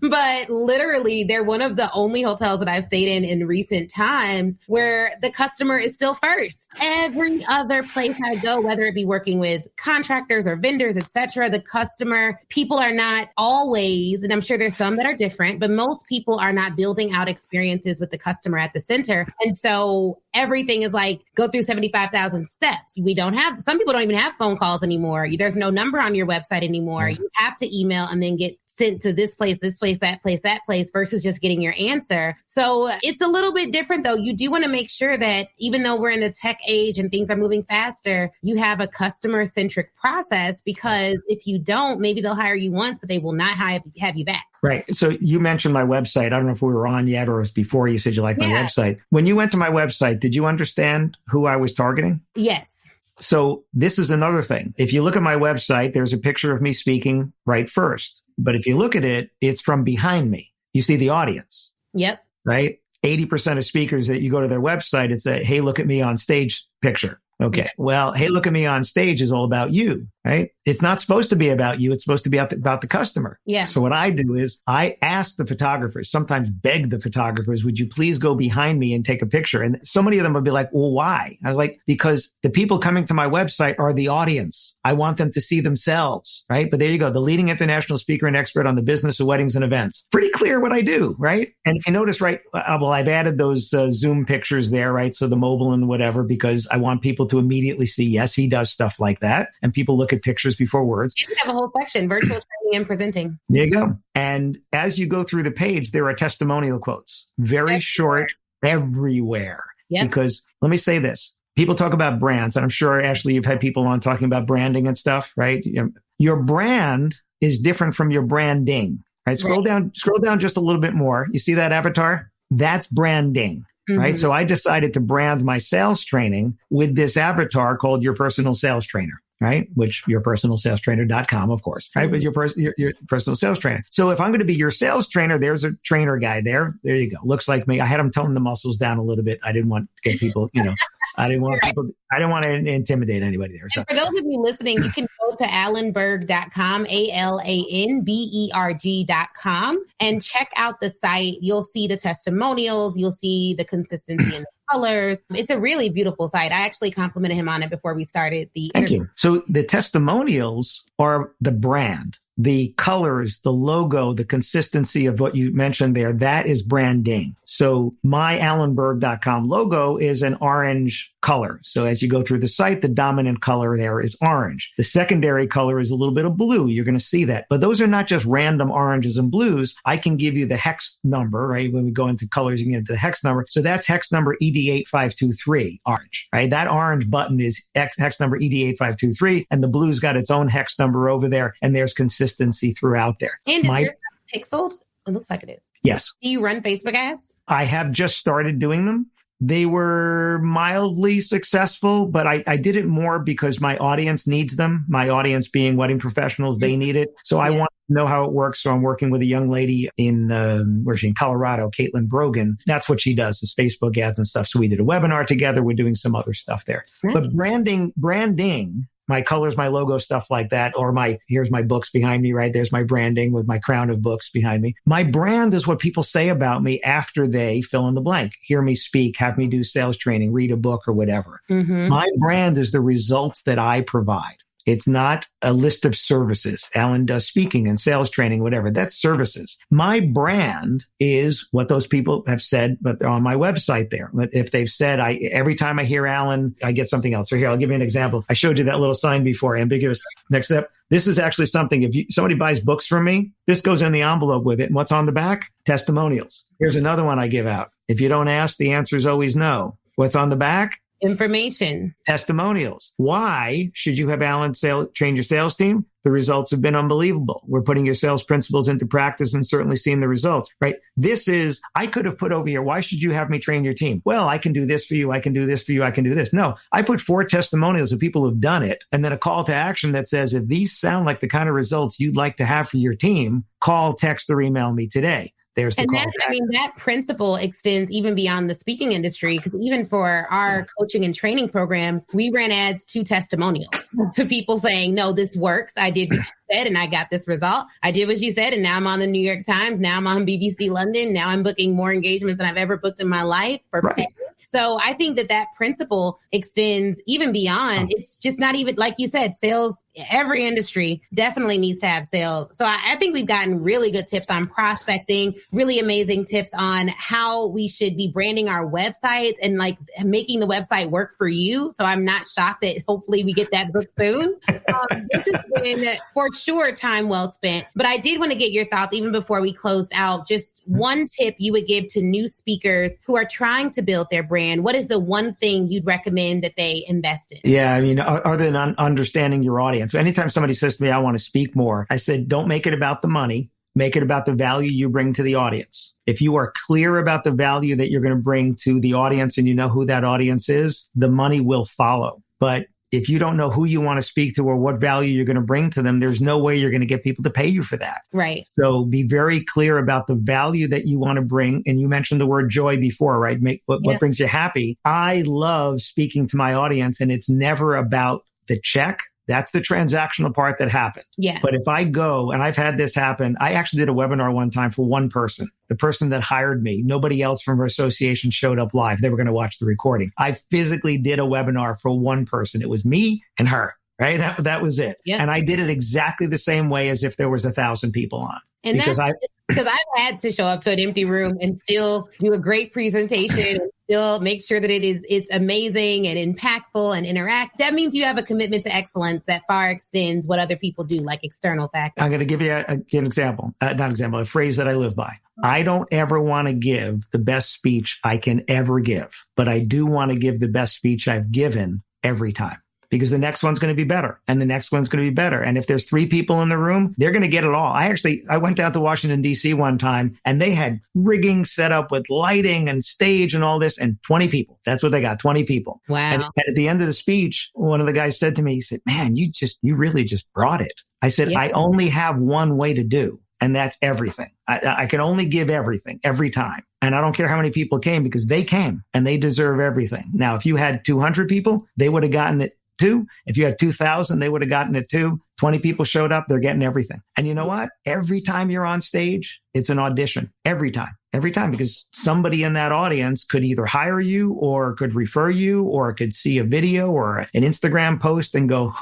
but literally they're one of the only hotels that I've stayed in recent times where the customer is still first. Every other place I go, whether it be working with contractors or vendors, etc., the customer, people are not always, and I'm sure there's some that are different, but most people are not building out experiences with the customer at the center. And so everything is like, go through 75,000 steps. Some people don't even have phone calls anymore. There's no number on your website anymore. You have to email and then get sent to this place, that place, versus just getting your answer. So it's a little bit different though. You do want to make sure that even though we're in the tech age and things are moving faster, you have a customer-centric process, because if you don't, maybe they'll hire you once, but they will not have you back. Right. So you mentioned my website. I don't know if we were on yet or it was before you said you liked my website. When you went to my website, did you understand who I was targeting? Yes. So this is another thing. If you look at my website, there's a picture of me speaking right first. But if you look at it, it's from behind me. You see the audience. Yep. Right? 80% of speakers that you go to their website, it's a, hey, look at me on stage picture. Okay. Well, hey, look at me on stage is all about you, right? It's not supposed to be about you. It's supposed to be about the customer. Yeah. So what I do is I ask the photographers, sometimes beg the photographers, would you please go behind me and take a picture? And so many of them would be like, well, why? I was like, because the people coming to my website are the audience. I want them to see themselves, right? But there you go. The leading international speaker and expert on the business of weddings and events. Pretty clear what I do, right? And if you notice, right, well, I've added those Zoom pictures there, right? So the mobile and whatever, because I want people to immediately see, yes, he does stuff like that. And people look at pictures before words. You have a whole section, virtual training and presenting. There you go. And as you go through the page, there are testimonial quotes, very short, everywhere. Yep. Because let me say this. People talk about brands, and I'm sure, Ashley, you've had people on talking about branding and stuff, right? Your brand is different from your branding, right? Scroll down just a little bit more. You see that avatar? That's branding. Right. So I decided to brand my sales training with this avatar called Your Personal Sales Trainer, right? Which yourpersonalsalestrainer.com, of course, right? But your personal sales trainer. So if I'm going to be your sales trainer, there's a trainer guy there. There you go. Looks like me. I had him tone the muscles down a little bit. I didn't want to get people, I didn't want to intimidate anybody there. So. And for those of you listening, you can go to alanberg.com, ALANBERG.com, and check out the site. You'll see the testimonials. You'll see the consistency in the colors. It's a really beautiful site. I actually complimented him on it before we started the interview. Thank you. So the testimonials are the brand. The colors, the logo, the consistency of what you mentioned there, that is branding. So my alanberg.com logo is an orange color. So as you go through the site, the dominant color there is orange. The secondary color is a little bit of blue. You're going to see that. But those are not just random oranges and blues. I can give you the hex number, right? When we go into colors, you can get into the hex number. So that's hex number ED8523, orange, right? That orange button is hex number ED8523, and the blue's got its own hex number over there, and there's consistency throughout there. And is yours pixeled? It looks like it is. Yes. Do you run Facebook ads? I have just started doing them. They were mildly successful, but I did it more because my audience needs them. My audience being wedding professionals, they need it. So I want to know how it works. So I'm working with a young lady in, where's she? In Colorado, Caitlin Brogan. That's what she does, is Facebook ads and stuff. So we did a webinar together. We're doing some other stuff there. Right. But branding, my colors, my logo, stuff like that, or here's my books behind me, right? There's my branding with my crown of books behind me. My brand is what people say about me after they fill in the blank, hear me speak, have me do sales training, read a book or whatever. Mm-hmm. My brand is the results that I provide. It's not a list of services. Alan does speaking and sales training, whatever. That's services. My brand is what those people have said, but they're on my website there. But if they've said, every time I hear Alan, I get something else. So here, I'll give you an example. I showed you that little sign before, ambiguous. Next step. This is actually something, if somebody buys books from me, this goes in the envelope with it. And what's on the back? Testimonials. Here's another one I give out. If you don't ask, the answer is always no. What's on the back? Information. Testimonials. Why should you have Alan train your sales team? the results have been unbelievable. We're putting your sales principles into practice and certainly seeing the results, right? This is, I could have put over here, why should you have me train your team? Well, I can do this for you. I can do this for you. I can do this. No, I put 4 testimonials of people who've done it. And then a call to action that says, if these sound like the kind of results you'd like to have for your team, call, text, or email me today. There's the call. That principle extends even beyond the speaking industry, because even for our coaching and training programs, we ran ads to testimonials to people saying, no, this works. I did what you said and I got this result. I did what you said and now I'm on the New York Times. Now I'm on BBC London. Now I'm booking more engagements than I've ever booked in my life. So I think that principle extends even beyond. It's just not even, like you said, sales, every industry definitely needs to have sales. So I think we've gotten really good tips on prospecting, really amazing tips on how we should be branding our websites and like making the website work for you. So I'm not shocked that hopefully we get that book soon. This has been for sure time well spent, but I did want to get your thoughts even before we closed out. Just one tip you would give to new speakers who are trying to build their brand. What is the one thing you'd recommend that they invest in? Yeah, I mean, other than understanding your audience, anytime somebody says to me, I want to speak more, I said, don't make it about the money. Make it about the value you bring to the audience. If you are clear about the value that you're going to bring to the audience and you know who that audience is, the money will follow. But if you don't know who you want to speak to or what value you're going to bring to them, there's no way you're going to get people to pay you for that. Right. So be very clear about the value that you want to bring. And you mentioned the word joy before, right? What brings you happy. I love speaking to my audience, and it's never about the check. That's the transactional part that happened. Yeah. But if I go, and I've had this happen, I actually did a webinar one time for one person. The person that hired me, nobody else from her association showed up live. They were going to watch the recording. I physically did a webinar for one person. It was me and her, right? That was it. Yep. And I did it exactly the same way as if there was 1,000 people on. And because I've had to show up to an empty room and still do a great presentation and still make sure that it's amazing and impactful and interact. That means you have a commitment to excellence that far extends what other people do, like external factors. I'm going to give you an example, a phrase that I live by. I don't ever want to give the best speech I can ever give, but I do want to give the best speech I've given every time. Because the next one's going to be better and the next one's going to be better. And if there's 3 people in the room, they're going to get it all. I went down to Washington, D.C. one time and they had rigging set up with lighting and stage and all this and 20 people. That's what they got, 20 people. Wow. And at the end of the speech, one of the guys said to me, he said, man, you really just brought it. I said, I only have one way to do. And that's everything. I can only give everything every time. And I don't care how many people came because they came and they deserve everything. Now, if you had 200 people, they would have gotten it too. If you had 2,000, they would have gotten it too. 20 people showed up, they're getting everything. And you know what? Every time you're on stage, it's an audition. Every time, because somebody in that audience could either hire you or could refer you or could see a video or an Instagram post and go,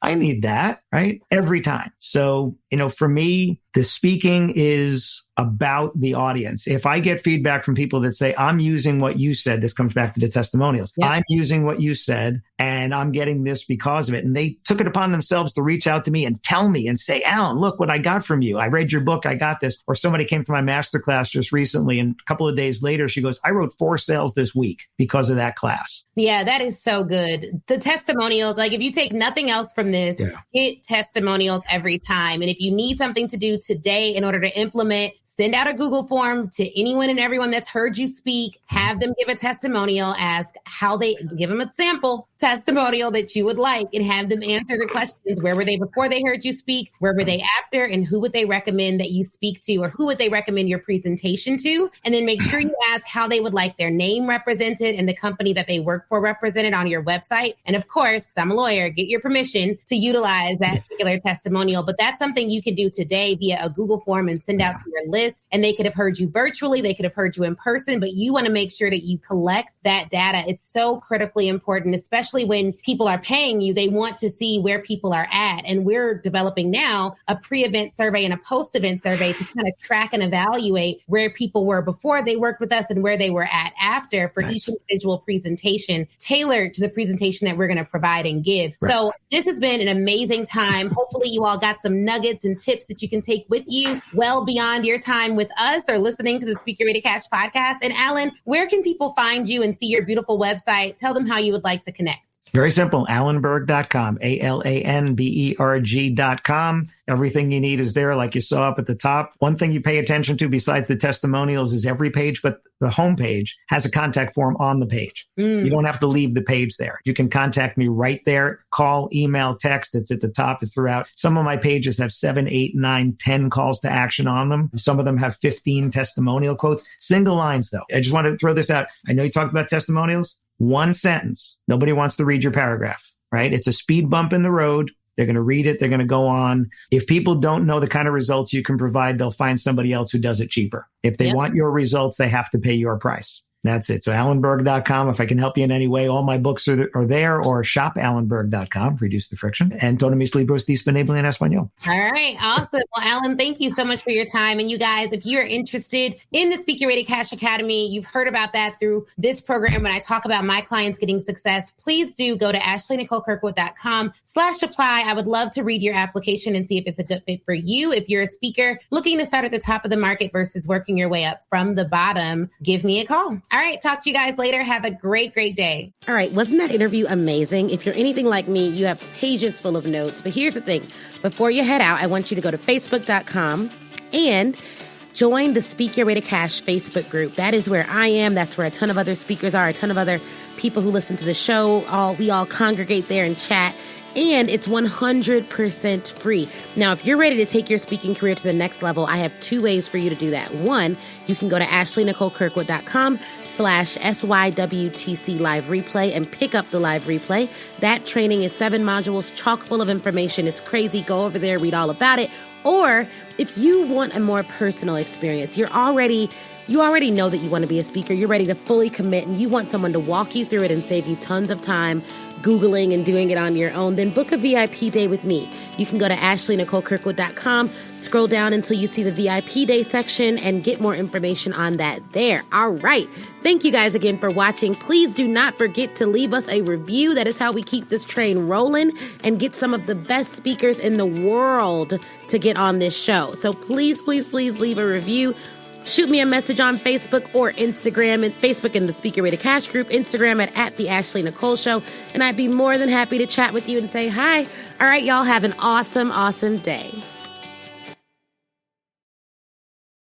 I need that, right? Every time. So, for me, the speaking is about the audience. If I get feedback from people that say, I'm using what you said, this comes back to the testimonials. Yep. I'm using what you said and I'm getting this because of it. And they took it upon themselves to reach out to me and tell me and say, Alan, look what I got from you. I read your book. I got this. Or somebody came to my masterclass just recently and a couple of days later, she goes, I wrote 4 sales this week because of that class. Yeah, that is so good. The testimonials, like if you take nothing else from this, get testimonials every time. And if you need something to do today in order to implement, send out a Google form to anyone and everyone that's heard you speak, have them give a testimonial, ask how they give them a sample testimonial that you would like and have them answer the questions. Where were they before they heard you speak? Where were they after? And who would they recommend that you speak to, or who would they recommend your presentation to? And then make sure you ask how they would like their name represented and the company that they work for represented on your website. And of course, because I'm a lawyer, get your permission to utilize that particular testimonial. But that's something you can do today via a Google form and send out to your list. And they could have heard you virtually, they could have heard you in person, but you want to make sure that you collect that data. It's so critically important, especially when people are paying you. They want to see where people are at. And we're developing now a pre-event survey and a post-event survey to kind of track and evaluate where people were before they worked with us and where they were at after for each individual presentation, tailored to the presentation that we're going to provide and give. Right. So this has been an amazing time. Hopefully you all got some nuggets and tips that you can take with you well beyond your time with us or listening to the Speak Your Way to Cash podcast. And Alan, where can people find you and see your beautiful website? Tell them how you would like to connect. Very simple. AlanBerg.com, ALANBERG.com. Everything you need is there, like you saw up at the top. One thing you pay attention to besides the testimonials is every page, but the homepage has a contact form on the page. You don't have to leave the page there. You can contact me right there. Call, email, text. It's at the top. It's throughout. Some of my pages have 7, 8, 9, 10 calls to action on them. Some of them have 15 testimonial quotes. Single lines, though. I just want to throw this out. I know you talked about testimonials. One sentence. Nobody wants to read your paragraph, right? It's a speed bump in the road. They're going to read it. They're going to go on. If people don't know the kind of results you can provide, they'll find somebody else who does it cheaper. If they want your results, they have to pay your price. That's it. So AlanBerg.com, if I can help you in any way, all my books are there, or shop AlanBerg.com, reduce the friction. And todo mis libros disponibles en español. All right. Awesome. Well, Alan, thank you so much for your time. And you guys, if you're interested in the Speak Your Way to Cash Academy, you've heard about that through this program. When I talk about my clients getting success, please do go to AshleyNicoleKirkwood.com/apply. I would love to read your application and see if it's a good fit for you. If you're a speaker looking to start at the top of the market versus working your way up from the bottom, give me a call. All right. Talk to you guys later. Have a great, great day. All right. Wasn't that interview amazing? If you're anything like me, you have pages full of notes. But here's the thing. Before you head out, I want you to go to Facebook.com and join the Speak Your Way to Cash Facebook group. That is where I am. That's where a ton of other speakers are, a ton of other people who listen to the show. We all congregate there and chat. And it's 100% free. Now, if you're ready to take your speaking career to the next level, I have 2 ways for you to do that. One, you can go to AshleyNicoleKirkwood.com/SYWTC live replay and pick up the live replay. That training is 7 modules, chock full of information. It's crazy. Go over there, read all about it. Or if you want a more personal experience, you already know that you want to be a speaker. You're ready to fully commit and you want someone to walk you through it and save you tons of time Googling and doing it on your own, then book a VIP day with me. You can go to AshleyNicoleKirkwood.com, scroll down until you see the VIP day section and get more information on that there. All right. Thank you guys again for watching. Please do not forget to leave us a review. That is how we keep this train rolling and get some of the best speakers in the world to get on this show. So please, please, please leave a review. Shoot me a message on Facebook or Instagram, and Facebook in the Speak Your Way to Cash group, Instagram at the Ashley Nicole Show. And I'd be more than happy to chat with you and say hi. All right, y'all have an awesome, awesome day.